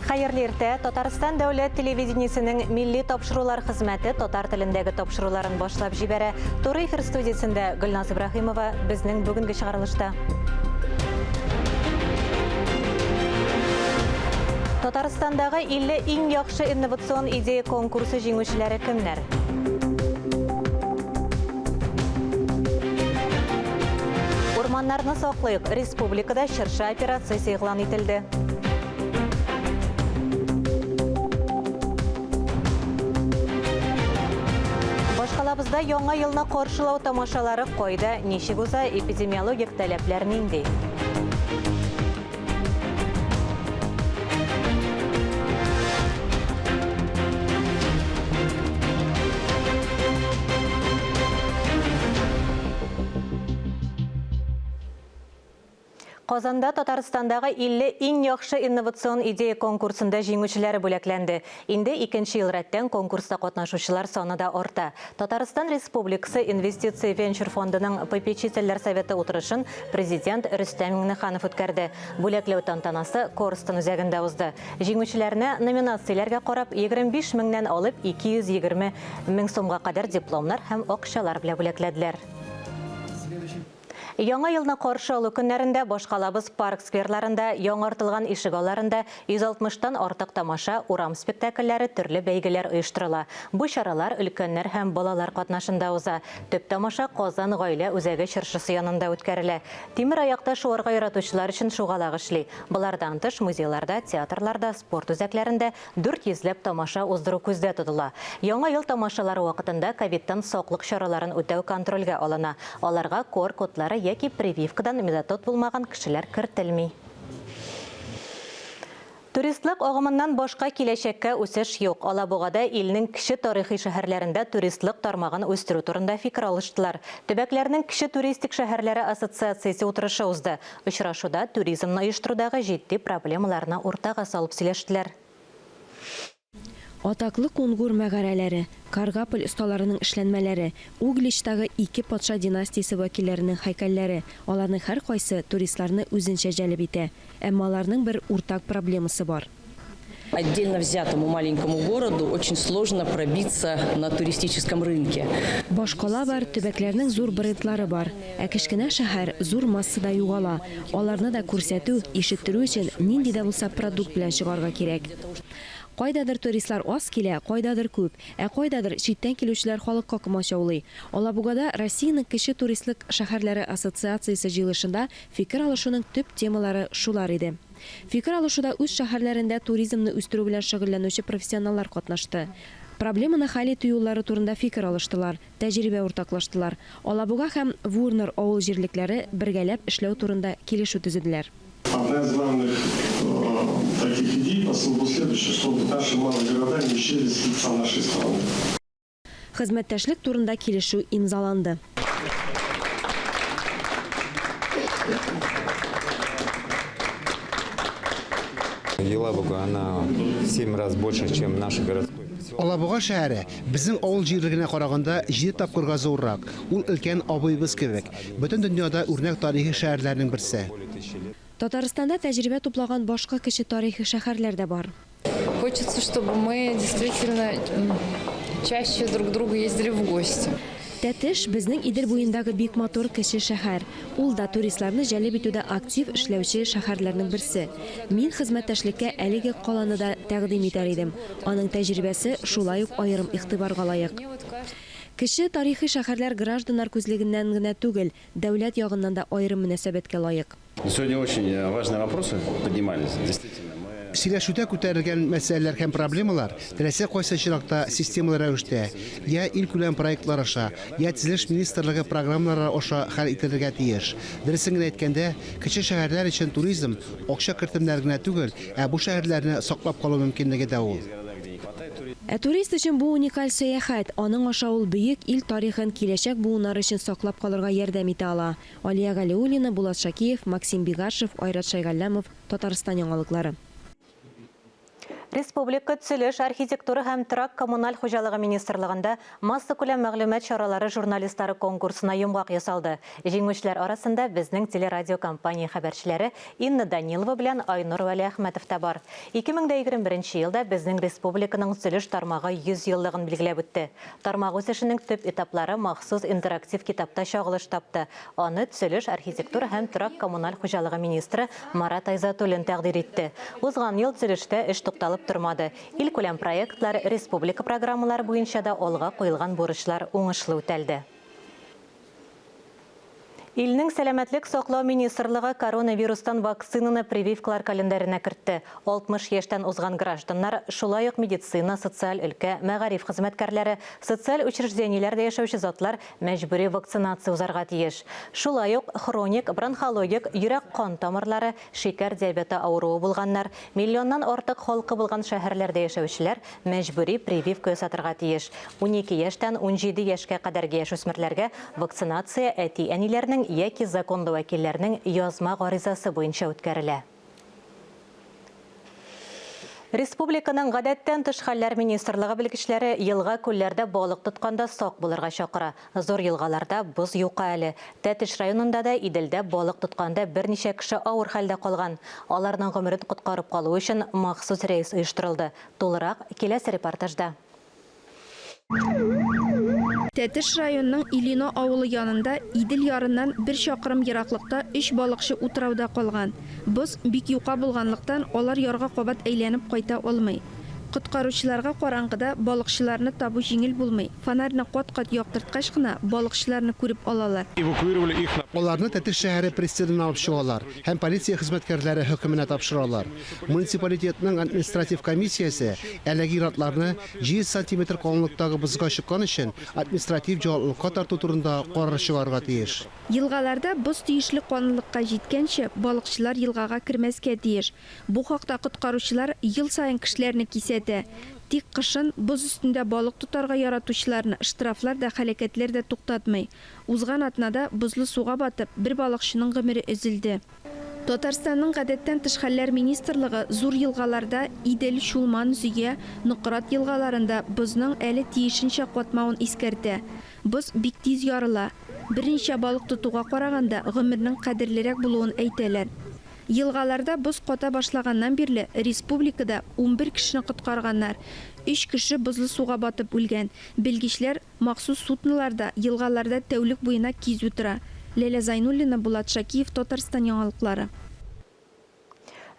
Хайырлы ирте, Татарстан дәүләт телевидениесенең милли тапшырулар хезмәте татар телендәге тапшыруларын башлап җибәрә. Туры эфир студиясендә Гөлназ Ибраһимова безнең бүгенге чыгарылышта. Татарстандагы 50 иң яхшы инновацион идея конкурсы җиңүчеләре кемнәр? Урманнарны саклыйк. Республикада шырша операциясе игълан ителде. Башкалабызда яңа елны каршылау тамашалары кайда, ничек уза, эпидемиологик таләпләр нинди? Казанда Татарстандагы 50 иң яхшы инновацион идея конкурсында җиңүчеләре бүләкләнде. Инде икенче ел рәттән конкурста катнашучылар саны да арта. Татарстан Республикасы Инвестиция Венчур фондының попечительләр советы утырышын президент Рөстәм Миңнеханов үткәрде. Бүләкләү тантанасы Корстон үзәгендә узды. Җиңүчеләрне номинацияләргә карап 25 меңнән алып 220 мең сумга кадәр дипломнар һәм акчалар белән бүләкләделәр. Яңа елны каршы алу көннәрендә Башкалабыз парк скверларында, яңартылган ишегалларында 160-тан артык тамаша, урам спектакльләре, төрле бәйгеләр оештырыла. Бу чаралар өлкәннәр һәм балалар катнашында уза. Төп тамаша Казан гаилә үзәге чыршысы янында үткәрелә. Тимер аякта шуарга яратучылар өчен шугалак эшли. Булардан тыш музейларда, театрларда, спорт үзәкләрендә 400ләп тамаша уздыру күздә тотыла. Яңа ел тамашалары вакытында ковидтан саклык чараларын үтәү контрольгә алына. Аларга кор кодлары яки прививкадан медотот булмаган кешеләр кертелми. Туристлык агымыннан башка киләчәккә үсеш юк. Алабугада илнең кече тарихи шәһәрләрендә туристлык тармагын үстерү турында фикер алыштылар. Төбәкләрнең кече туристик шәһәрләре ассоциациясе утырышы узды. Очрашуда туризмны оештырудагы җитди проблемаларны уртага салып сөйләштеләр. Атаклы Кунгур мәгарәләре, Каргополь осталарының эшләнмәләре, Угличтагы 2 патша династиясе вәкилләренең һәйкәлләре, аларның һәр кайсы туристларны үзенчә җәлеп итә. Әмма аларның бер уртак проблемасы бар. Отдельно взятому маленькому городу очень сложно пробиться на туристическом рынке. Башкала бар, төбәкләрнең зур брендлары бар. Ә кечкенә шәһәр зур массада югала. Аларны да күрсәтү, ишеттерү өчен нинди дә булса продукт белән чыгарга кирәк. Кайдадыр туристлар аз килә, кайдадыр күп, ә кайдадыр читтән килүчеләр халыкка комачаулый. Алабугада Россиянең кече туристлык шәһәрләре ассоциациясе җыелышында фикер алышуның төп темалары шулар иде. Фикер алышуда үз шәһәрләрендә туризмны үстерү белән шөгыльләнүче профессионаллар катнашты. Проблеманы хәл итү юллары турында фикер алыштылар, тәҗрибә уртаклаштылар. Алабуга һәм Вурнер авыл җирлекләре бергәләп эшләү турында килешү төзеделәр. Одна из главных таких идей было следующее, чтобы наши малые города не исчезли с лица нашей страны. Хезмәттәшлек турында килешү имзаланды. Елабуга, она в 7 раз больше, чем наши городской. Алабуга шәһәре безнең авыл җирлегенә караганда 7 тапкырга зуррак. Ул өлкән абыйбыз кебек. Бөтен дөньяда үрнәк тарихи шәһәрләрнең берсе. Татарстанда тәҗрибә туплаган башка кече тарихи шәһәрләр дә бар. Хочется, чтобы мы действительно чаще друг к другу ездили в гости. Тәтеш безнең Идел буендагы бик матур кече шәһәр. Ул да туристларны җәлеп итүдә актив эшләүче шәһәрләрнең берсе. Мин хезмәттәшлеккә әлеге каланы да тәкъдим итәр идем. Аның тәҗрибәсе шулай ук аерым игътибарга лаек. Кече тарихи шәһәрләр гражданнар күзлегеннән генә түгел, дәүләт ягыннан да аерым мөнәсәбәткә лаек. Сегодня очень важные вопросы поднимались. Сөйләшүдә күтәрелгән мәсьәләләр һәм проблемалар теләсә кайсы чиракта системалы рәвештә, я ил күләм проектлар аша, я төзелеш министрлыгы программалары аша хәл ителергә тиеш. Дөресен генә әйткәндә, кече шәһәрләр өчен туризм акча кертемнәре генә түгел, ә бу шәһәрләрне саклап калу мөмкинлеге дә ул. Ә турист өчен бу уникаль сәяхәт, аның аша ул бөек ил тарихын киләчәк буыннар өчен саклап калырга ярдәм итә ала. Алия Галиуллина, Булат Шакиев, Максим Бигашев, Айрат Шайгалләмов, Татарстан яңалыклары. Республика төзелеш, архитектура һәм торак коммуналь хуҗалыгы министрлыгында масса күләм мәгълүмат чаралары журналистлары конкурсына йомгак ясалды. Җиңүчеләр арасында безнең телерадио компания хәбәрчеләре Инна Данилова белән Айнур Вәли Әхмәтов та бар. 2021 елда безнең республиканың төзелеш тармагы 100 еллыгын билгеләп үтте. Тармак үсешенең төп этаплары махсус интерактив китапта чагылыш тапты. Аны төзелеш, архитектура һәм торак коммуналь хуҗалыгы министры Марат Айзатуллин тәкъдир итте. Узган ел төзелештә эш тукталып тұрмады. Ил күләм проектлар, республика программалары буенча да алга куелган бурычлар уңышлы үтәлде. Илнең сәламәтлек саклау министрлыгы коронавирустан вакцинаны прививкалар календарына кертте. 60 яшьтән узган гражданнар, шулай ук медицина, социаль өлкә, мәгариф хезмәткәрләре, социаль учреждениеләрдә яшәүче затлар мәҗбүри вакцинация узарга тиеш. Шулай ук хроник, бронхологик, йөрәк-кан тамырлары, шикәр диабеты авыруы булганнар, миллионнан артык халкы булган шәһәрләрдә яшәүчеләр мәҗбүри прививка ясатырга тиеш. 12 яшьтән 17 яшькә кадәрге яшүсмерләргә вакцинация әти-әниләрнең яки законлы вәкилләрнең язма гаризасы буенча үткәрелә. Республиканың гадәттән тыш хәлләр министрлыгы белгечләре елга күлләрдә балык тотканда сак булырга чакыра. Зур елгаларда боз юка әле. Тәтеш районында да Иделдә балык тотканда берничә кеше авыр хәлдә калган. Аларның гомерен коткарып калу өчен махсус рейс оештырылды. Тулырак киләсе репортажда. Тәтеш районының Илино авылы янында Идел ярыннан 1 чакрым ераклыкта 3 балыкчы утрауда калган. Боз бик юка булганлыктан алар ярга кабат әйләнеп кайта алмый. Коткаручыларга караңгыда балыкчыларны табу җиңел булмый. Фонарьны кат-кат яктырткач кына балыкчыларны күреп алалар. Аларны Тәтеш шәһәре пресседән алып чыгалар һәм полиция хезмәткәрләре хөкеменә тапшыралар. Муниципалитетның административ комиссиясе әлеге иратларны 100 см калынлыктагы бозга чыккан өчен административ җаваплылыкка тарту турында карар чыгарга тиеш. Елгаларда боз тиешле канунлыкка җиткәнче балыкчылар елгага кирмәскә тиеш. Бу хакта коткаручылар ел саен кешеләрне кисәтә. Тик кышын боз өстендә балык тутарга яратучыларны штрафлар да хәрәкәтләр дә туктатмый. Узган атнада бозлы суга батып, бер балыкчының гомере өзелде. Татарстанның гадәттән тыш хәлләр министрлыгы зур елгаларда Идел, Шулман, Зөя, Нократ елгаларында бозның әле тиешенчә катмавын искәртә. Боз бик тиз ярыла. Берничә балык тотуга караганда гомернең кадерлерәк булуын әйтәләр. Елгаларда боз ката башлаганнан бирле республикада 11 кешене коткарганнар. 3 кеше бозлы суга батып үлгән. Белгечләр махсус судноларда елгаларда тәүлек буена кизү тора. Ләлә Зайнуллина, Булат Шакиев, Татарстан яңалыклары.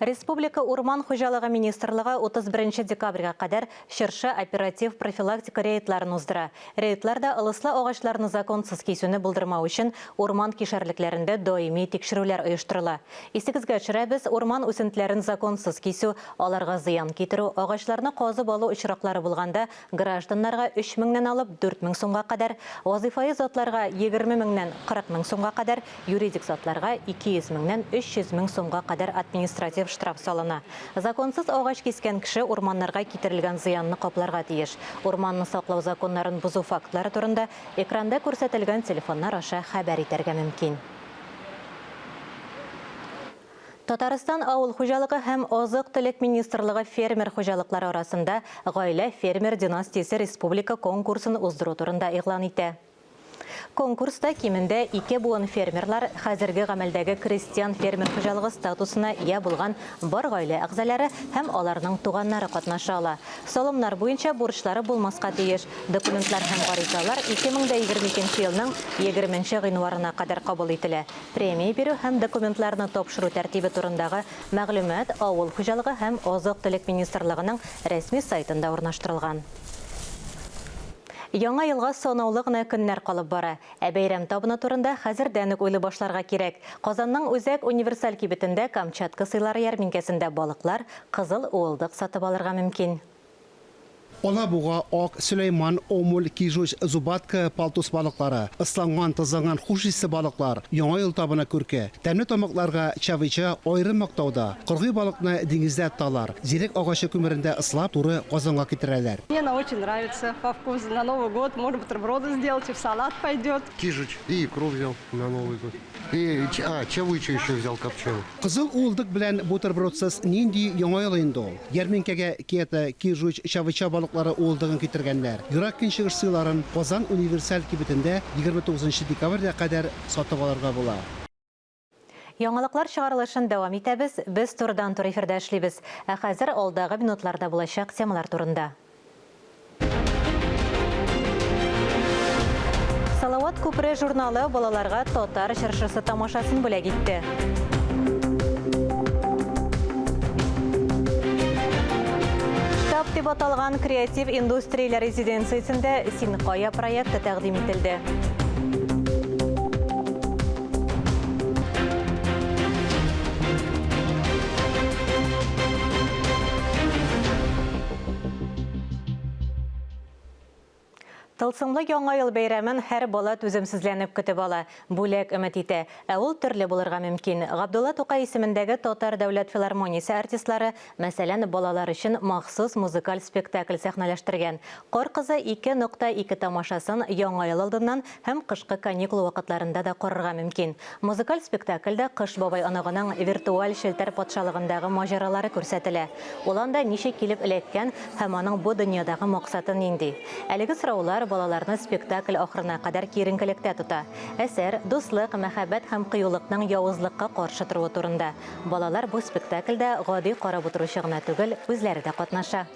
Республика Урман хуҗалыгы министрлыгы 31 декабрьгә кадәр ширша оператив профилактика рейдларын уздыра. Рейдларда ылыслы агачларны законсыз кисүне булдырмау өчен урман кишәрлекләрендә даими тикшерүләр оештырыла. Исегезгә төшерәбез, урман үсентеләрен законсыз кисү, аларга зыян китерү, агачларны казып алу очраклары булганда гражданнарга 3000 алып 4000 сумга кадәр, вазифаи затларга 20000 40000 сумга кадәр, юридик затларга 200000 300000 сумга кадәр административ штраф салына. Законсыз агач кискән кеше урманнарга китерелгән зыянны капларга тиеш. Урманны саклау законнарын бузу фактлары турында экранда күрсәтелгән телефоннар аша хәбәр итәргә мөмкин. Татарстан авыл хуҗалыгы һәм азык-төлек министрлыгы фермер хуҗалыклары арасында гаилә фермер династиясе республика конкурсын уздыру турында игълан итә. Конкурста кимендә 2 буын фермерлар хәзерге гамәлдәге крестьян фермер хуҗалыгы статусына ия булган бар гаилә әгъзалары һәм аларның туганнары катнаша ала. Салымнар буенча бурычлары булмаска тиеш. Документлар һәм гаризалар 2022 елның 20 гыйнварына кадәр кабул ителә. Премия бирү һәм документларны тапшыру тәртибе турындагы мәгълүмат авыл хуҗалыгы һәм азык-төлек министрлыгының рәсми сайтында урнаштырылган. Яңа елга санаулы гына көннәр калып бара. Бәйрәм табыны турында хәзердән үк уйлый башларга кирәк. Казанның Үзәк универсаль кибетендә Камчатка сыйлары ярминкәсендә балыклар, кызыл уылдык сатып алырга мөмкин. Алабуга, Ак, Сüleyman, Омул, Кижуч, Зубатка, Палтус балыклары, ысланган, тызынган хуш исле балыклар яңа ел табына күрке. Тәмле тамакларга чавича айрым мактауда. Кыргый балыкны диңгездә тоталар. Зирек агачы күмерендә ыслап, туры Казанга китерәләр. Мне она очень нравится по вкусу. На Новый год можно бутерброды сделать, и в салат пойдет. Кижуч и икру взял на Новый год. И чавычу еще взял копченый. Кызыл улдык белән бутербродсыз нинди яңа ел инде ул. Ярминкәгә кията, Кижуч, чавича балыклары улдыгын китергәннәр. Юрак көнчыгыш сыйларын Казан универсаль кибетендә 29 декабрьгә кадәр сатып алырга була. Яңалыклар чыгарылышын дәвам итәбез. Без турыдан-тур эфирдә эшлибез. Ә хәзер алдагы минутларда булачак темалар турында. Салават күпре журналы балаларга татар чыршысы тамашасын бүләк итте. Штаб дип аталган креатив индустриялар резиденциясендә Син кая проекты тәкъдим ителде. Тылсымлы яңа ел бәйрәмен һәр бала түземсезләнеп көтеп ала. Бүләк өмет итә. Ә ул төрле булырга мөмкин. Габдулла Тукай исемендәге Татар дәүләт филармониясе артистлары, мәсәлән, балалар өчен махсус музыкаль спектакль сәхнәләштергән. Кар кызы 2.2 тамашасын яңа ел алдыннан һәм кышкы каникул вакытларында да карарга мөмкин. Музыкаль спектакльдә Кыш бабай анагының виртуаль шелтәр патшалыгындагы маҗаралары күрсәтелә. Ул анда ничек килеп эләккән һәм аның бу дөньядагы максаты нинди? Әлеге сораулар балаларны спектакль ахырына кадәр киеренкелектә тота. Әсәр дуслык, мәхәббәт һәм кыюлыкның явызлыкка каршы торуы турында. Балалар бу спектакльдә гади карап утыручы гына түгел, үзләре дә катнаша.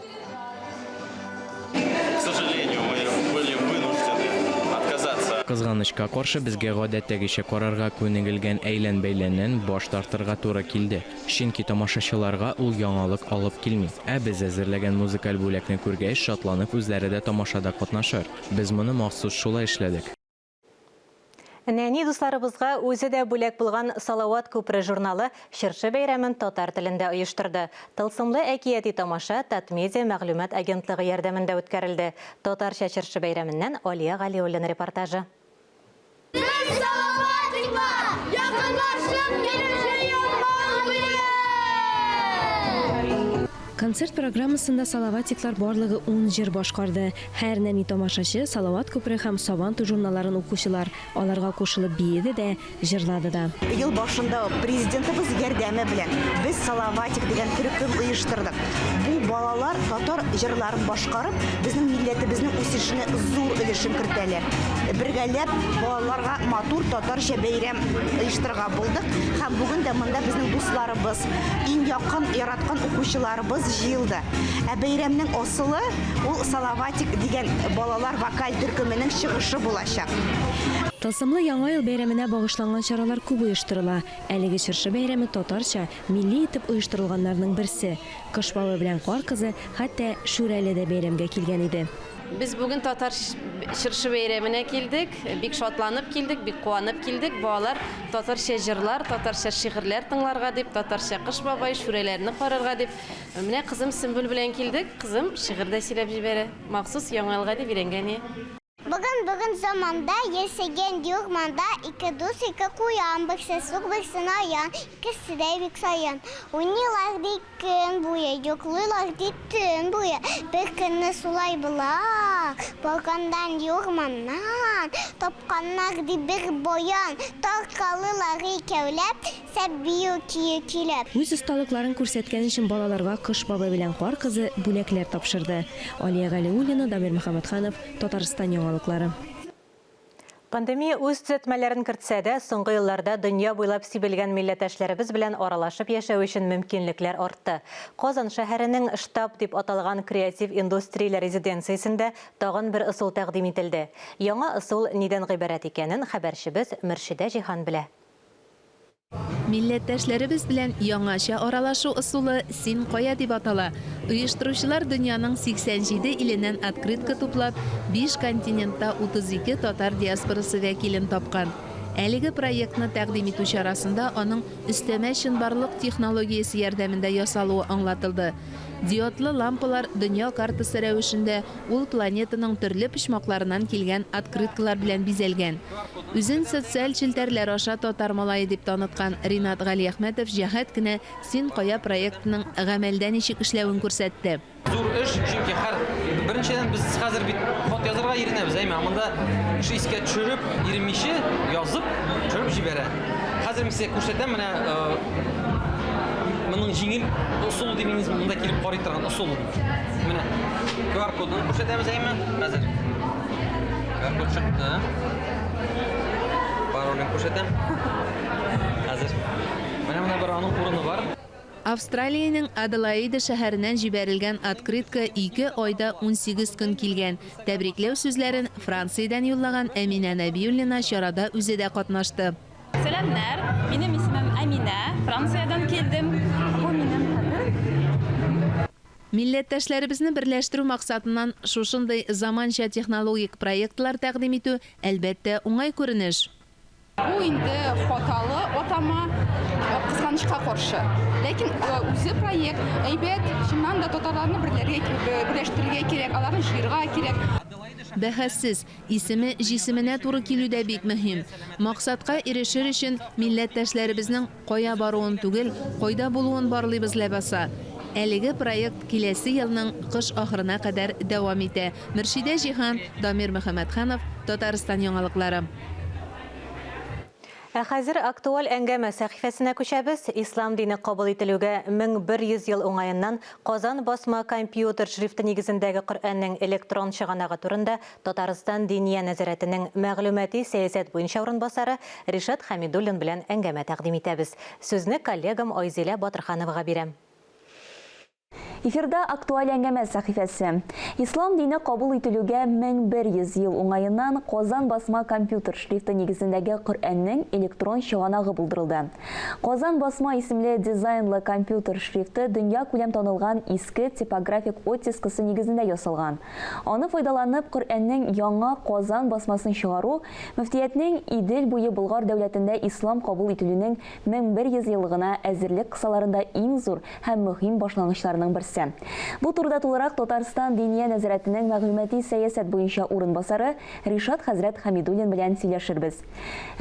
К сожалению, мы были вынуждены отказаться. Кызганычка каршы безгә гадәттәгечә карарга күнегелгән әйлән-бәйләннән баш тартырга туры килде. Чөнки тамашачыларга ул яңалык алып килми. Ә без әзерләгән музыкаль бүләкне күргәч шатланып үзләре дә тамашада катнашыр. Без моны махсус шулай эшләдек. Нәни дусларыбызга үзе дә бүләк булган Салават күпре журналы чыршы бәйрәмен татар телендә оештырды. Тылсымлы әкияти тамаша Татмедиа мәгълүмат агентлыгы ярдәмендә үткәрелде. Татарча чыршы бәйрәменнән Алия Галиуллина репортажы. Концерт программасында салаватиклар барлыгы 10 җыр башкарды. Һәр нәни тамашачы Салават күпре һәм Сабантуй журналларын укучылар аларга кушылып биеде дә, җырлады да. Ел башында президентыбыз ярдәме белән без Салаватик дигән төркем оештырдык. Бу балалар татар җырларын башкарып, безнең милләтебезнең үсешенә зур өлешен кертәләр. Бергәләп балаларга матур татарча бәйрәм оештырырга булдык һәм бүген дә монда безнең дусларыбыз, иң якын яраткан укучыларыбыз җыелды. Ә бәйрәмнең асылы ул Салаватик дигән балалар вокаль төркеменең чыгышы булачак. Тылсымлы яңа ел бәйрәменә багышланган чаралар күп оештырыла. Әлеге чыршы бәйрәме татарча, милли итеп оештырылганнарның берсе. Кыш бабай белән кар кызы хәтта Шүрәле дә бәйрәмгә килгән иде. Biz bugün Tatar çırşı beyramına geldik. Bik şatlanıp geldik, bik kuanıp geldik. Bağlar Tatarça jırlar, Tatarça şiirler tınlarga dip, Tatarça kış babay şurelerini kararga dip. Mine kızım Sümbül bilen geldik. Kızım şiirde silep jibere. Maksus yaڭalga dip irengeni. Bugün zamanda yesegen diyor manda iki dus iki kuyan bıksa suk bıksın ayan ikisi de bik sayan. Unilar dikin buya yoklular dikin buya bekini sulay bula. Balkandan diyor mandan topkanlar di bir boyan tarkalılar ikevlep sebiyo kiyekilep. Үз осталыкларын күрсәткән өчен балаларга Кыш бабай белән кар кызы бүләкләр тапшырды. Алия Галиуллина, Дамир Мөхәммәтханов, Татарстан яңалыклары. Пандемия үз төзәтмәләрен кертсә дә, соңгы елларда дөнья буйлап сибелгән милләттәшләребез белән аралашып яшәү өчен мөмкинлекләр артты. Казан шәһәренең штаб дип аталган креатив индустриялар резиденциясендә тагын бер ысул тәкъдим ителде. Яңа ысул нидән гыйбарәт икәнен хәбәрчебез Мөршидә Җиһан белә. Милләттәшләребез белән яңача аралашу ысулы Син кая дип атала. Оештыручылар дөньяның 87 иленнән открытка туплап, 5 континентта 32 татар диаспорасы вәкилен тапкан. Әлеге проектны тәкъдим итү чарасында аның өстәмә чынбарлык технологиясе ярдәмендә ясалуы аңлатылды. Диодлы лампалар дөнья картасы рәвешендә ул планетаның төрле почмакларынан килгән открыткалар белән бизәлгән. Үзен социаль челтәрләр аша татар малае дип таныткан Ринат Галиәхмәтов җәһәт кенә Син кая проектының гамәлдә ничек эшләвен күрсәтте. Зур эш, чөнки һәр беренчедән без хәзер бит хат язарга иренәбез, әйме, монда кеше искә төшереп, иремичә язып, төшереп җибәрә. Хәзер мисә күрсәтәм, менә моның җиңел усул дигәнез монда килеп карый торган усул. Менә QR кодын күрсәтәбез, әйме, хәзер. QR код чыкты. Паролен күрсәтәм. Хәзер. Менә бер аның урыны бар. Австралиянең Аделаида шәһәреннән җибәрелгән открытка 2 айда 18 көн килгән. Тәбрикләү сүзләрен Франциядән юллаган Әминә Нәбиуллина чарада үзе дә катнашты. Сәламнәр, минем исемем Әминә, Франциядән килдем. Бу минем хәзер. Милләттәшләребезне берләштерү максатыннан шушындый заманча технологик проектлар тәкъдим итү әлбәттә уңай күренеш. Бу инде хаталы атама кызганычка каршы. Ләкин үзе проект әйбәт, шуннан да татарларны берләштерергә кирәк, аларны җыярга кирәк. Бәхәссез, исеме җисеменә туры килү дә бик мөһим. Максатка ирешер өчен милләттәшләребезнең кая баруын түгел, кайда булуын барлыйбыз ләбаса. Әлеге проект киләсе елның кыш ахырына кадәр дәвам итә. Мөршидә Җиһан, Дамир Мөхәммәтханов, Татарстан яңалыклары. Хәзер актуаль әңгәмә сәхифәсенә күчәбез. Ислам дине кабул ителүгә 1100 ел уңаеннан Казан басма компьютер шрифты нигезендәге Коръәннең электрон чыганагы турында Татарстан Диния нәзарәтенең мәгълүмати сәясәт буенча урынбасары Ришат Хәмидуллин белән әңгәмә тәкъдим итәбез. Сүзне коллегам Айзилә Батырхановага бирәм. Эфирда актуаль әңгәмә сәхифәсе. Ислам дине кабул ителүгә 1100 ел уңаеннан Казан басма компьютер шрифты нигезендәге Коръәннең электрон чыганагы булдырылды. Казан басма исемле дизайнлы компьютер шрифты дөнья күләм танылган иске типографик оттискысы нигезендә ясалган. Аны файдаланып Коръәннең яңа Казан басмасын чыгару мөфтиятнең Идел буе Болгар дәүләтендә ислам кабул ителүнең 1100 еллыгына әзерлек кысаларында иң зур һәм мөһим башлангычларның берсе. Бу турыда тулырак Татарстан Диния нәзарәтенең мәгълүмати сәясәт буенча урынбасары Ришат хәзрәт Хәмидуллин белән сөйләшербез.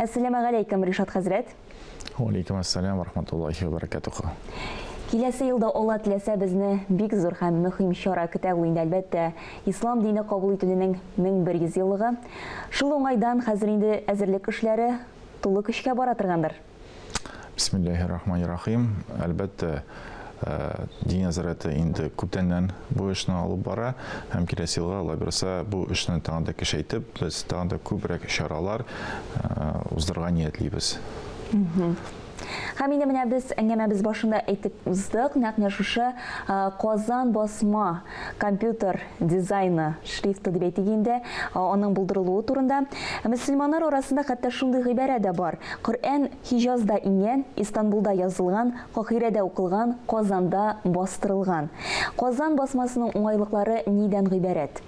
Әссәламу алейкум, Ришат хәзрәт. Ва алейкум ассалам ва рахматуллахи ва баракатуху. Киләсе елда Алла теләсә безне бик зур һәм мөһим чара көтә инде, әлбәттә. Ислам дине кабул ителүнең 1100 еллыгы. Шул уңайдан хәзер инде әзерлек эшләре тулы көчкә бара торгандыр. Бисмиллаһир-рахманир-рахим. Әлбәттә Дин нәзарәте инде күптәннән бу эшне алып бара, һәм киләсе елга Алла бирсә бу эшне тагын да көчәйтеп, без тагын да күбрәк чаралар уздырырга ниятлибез. Һәм инде менә без әңгәмәбез башында әйтеп уздык, нәкъ шушы Казан басма компьютер дизайны шрифты дип әйтгәндә, аның булдырылуы турында мөселманнар арасында хәтта шундый гыйбарә дә бар. Коръән Хиҗазда ингән, Истанбулда язылган, Кахирәдә укылган, Казанда бастырылган. Казан басмасының уңайлыклары нидән гыйбарәт?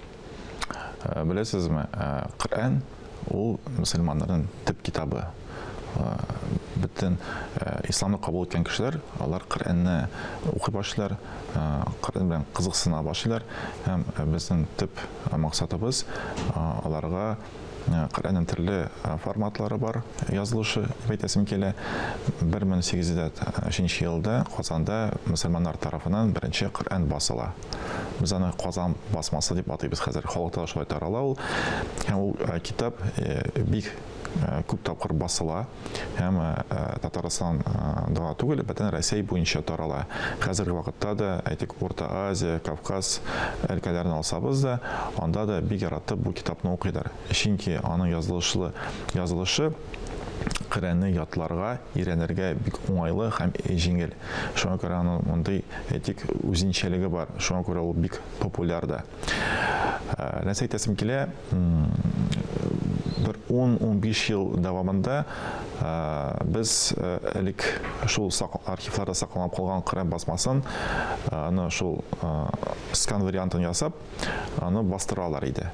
Беләсезме, Коръән ул мөселманнарның төп китабы. Бөтен исламны кабул иткән кешеләр, алар Коръәнне укый башлар, Коръән белән кызыксына башлар, һәм безнең төп максатыбыз аларга Коръәннең төрле форматлары бар, язылышы әйтәсем килә. 1803 елда Казанда мөселманнар тарафыннан беренче Коръән басыла. Без аны Казан басмасы дип атыйбыз хәзер, халыкта шулай тарала ул. Һәм ул китап бик күп тапкыр басыла, һәм Татарстанда түгел, бөтен Россия буенча тарала. Хәзерге вакытта да, әйтик, Орта Азия, Кавказ өлкәләрен алсабыз да, анда да бик яратып бу китапны укыйлар. Чөнки аның язылышы Коръәнне ятларга, өйрәнергә бик уңайлы һәм җиңел. Шуңа күрә аның мондый әйтик үзенчәлеге бар. Шуңа күрә ул бик популяр да. Нәрсә әйтәсем килә, 10-15 ел дәвамында без элек шул архивларда сакланып калган Коръән басмасын, аны шул скан вариантын ясап, аны бастыралар иде.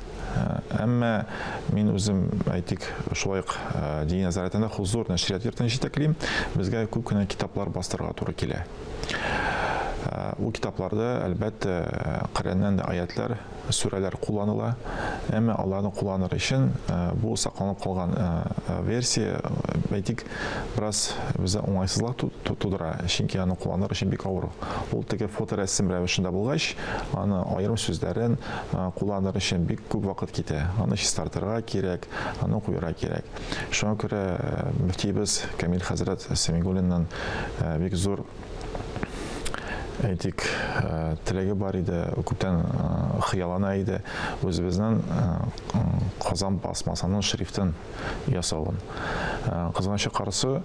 Әмма мин үзем әйтик шулай дин нәзарәтендә Хузур нәшрият йортын җитәклим, безгә күп кенә китаплар бастырырга туры килә. ул китапларда әлбәттә Коръәннән дә аятлар, сүрәләр кулланыла. Әмма аларны кулланыр өчен бу сакланып калган версия әйтик бераз безгә уңайсызлык тудыра. Чөнки аны кулланыр өчен бик авыр. Ул теге фоторәсем рәвешендә булгач, аны аерым сүзләрен кулланыр өчен бик күп вакыт китә. Аны чистартырга кирәк, аны куярга кирәк. Шуңа күрә мөфтибез Камил хәзрәт Сәмигуллиннан бик зур әйтик теләге бар иде, күптән хыяллана иде үзебезнең Казан басмасының шрифтын ясавын. Кызганычы каршы,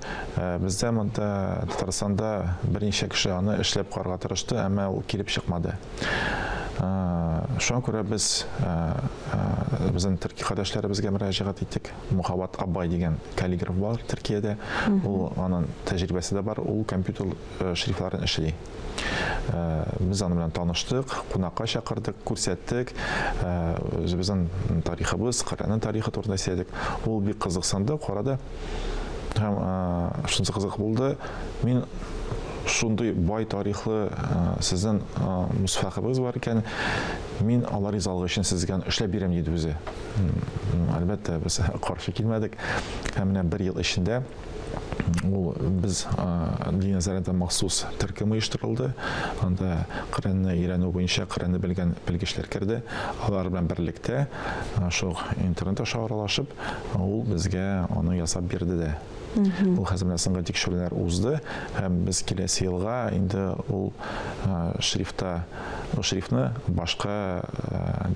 бездә монда Татарстанда берничә кеше аны эшләп карарга тырышты, әмма ул килеп чыкмады. Шуңа күрә без безнең төрки кардәшләребезгә мөрәҗәгать иттек. Мухаббат Аббай дигән каллиграф бар Төркиядә. Ул аның тәҗрибәсе дә бар, ул компьютер шрифтларын эшли. Без аны белән таныштык, кунакка чакырдык, күрсәттек, үзебезнең тарихыбыз, Коръәннең тарихы турында сөйләдек. Ул бик кызыксынды, карады. Һәм шунысы кызык булды. Мин шундый бай тарихлы сезнең мусфахыбыз бар икән, мин алар ризалыгы өчен сезгә эшләп бирәм диде үзе. Әлбәттә, без каршы килмәдек. Һәм менә 1 ел эчендә ул без дин назарында махсус төркем оештырылды. Анда Коръәнне өйрәнү буенча Коръәнне белгән белгечләр керде. Алар белән берлектә шул интернет аша аралашып, ул безгә аны ясап бирде дә. Ул хәзерләсәнгә тикшерүләр узды һәм без киләсе елга инде ул шрифтны башка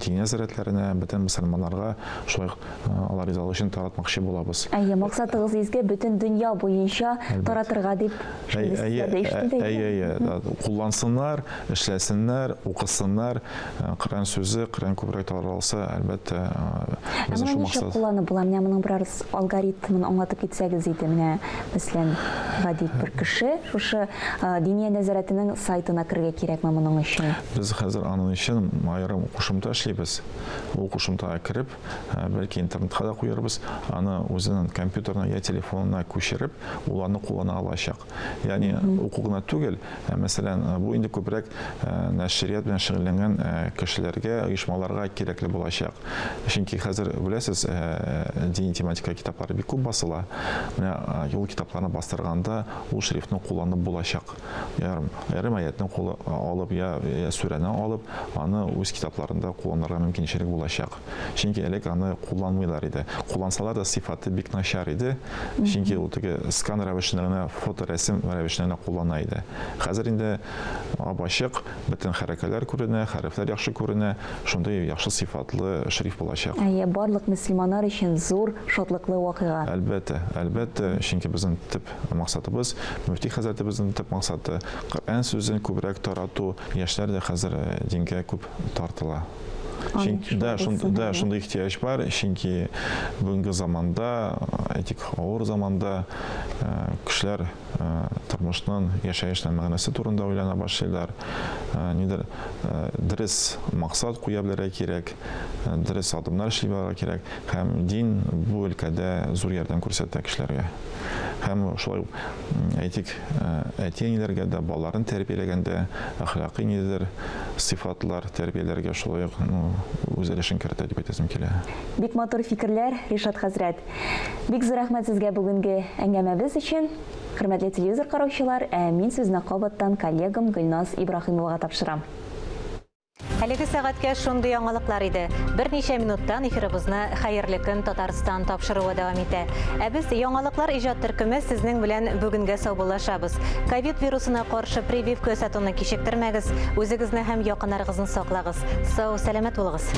дин назаратларына, бөтен мөселманнарга шулай алар ризалыгы өчен таратмакчы булабыз. Максатыгыз изге бөтен дөнья буенча таратырга дип куллансыннар, эшләсеннәр, укысыннар, Коръән сүзе, Коръән күбрәк таралса, әлбәттә без шул максат. Кулланып була, менә моның бераз алгоритмын аңлатып китсәгез иде. Менә мәсәлән, гади бер кеше шушы диния назаратының сайтына кирергә кирәкме моның өчен? Biz хәзер аның өчен аерым кушымта эшлибез. Ул кушымтага кирип, бәлки интернетка да куярбыз, аны үзенең компьютерына я телефонына күчереп, ул аны куллана алачак. Ягъни уку гына түгел, мәсәлән, бу инде күбрәк нәшрият белән шөгыльләнгән кешеләргә, оешмаларга кирәкле булачак. Чөнки хәзер беләсез, дини тематика китаплары бик күп басыла. Менә ул китапларны бастырганда, ул шрифтны кулланып булачак. Ярым аятны алып, я сүрәне алып, аны үз китапларында кулланырга мөмкинчелек булачак. Чөнки элек аны кулланмыйлар иде. Куллансалар да сыйфаты бик начар иде. Чөнки ул теге скан рәвешендә, фоторәсем рәвешендә куллана иде. Хәзер инде ачык, бөтен хәрәкәтләр күренә, хәрефләр яхшы күренә, шундый яхшы сыйфатлы шрифт булачак. Барлык мөселманнар өчен зур шатлыклы вакыйга. Әлбәттә, чөнки безнең төп максатыбыз, мөфти хәзрәтебезнең төп максаты Коръән сүзен күбрәк тарату, яшьләр дә хәзер дингә күп тартыла. Шундай ихтияҗ бар, чөнки бүгенге заманда, әйтик, авыр заманда кешеләр тормышның, яшәешнең мәгънәсе турында уйлана башлыйлар. Нидер дөрес максат куя белергә кирәк, дөрес адымнар эшләргә кирәк. Һәм дин бу өлкәдә зур ярдәм күрсәтә кешеләргә. Һәм шулай әйтик, әти-әниләргә дә балаларын тәрбияләгәндә әхлакый нидер сыйфатлар тәрбияләргә шулай үз өлешен кертә дип әйтәсем килә. Бик матур фикерләр, Ришат хәзрәт. Бик зур рәхмәт сезгә бүгенге әңгәмәбез өчен. Хөрмәтле телевизор караучылар, мин сезне кабаттан коллегам Гөлназ Ибраһимовага тапшырам. Әлеге сәгатькә шундый яңалыклар иде. Берничә минуттан эфирыбызны Хәерле көн Татарстан тапшыруы дәвам итә. Без яңалыклар иҗат төркеме сезнең белән бүгенгә саубуллашабыз. Ковид вирусына каршы прививка ясатуны кичектермәгез, үзегезне һәм якыннарыгызны саклагыз. Сау, сәламәт булыгыз.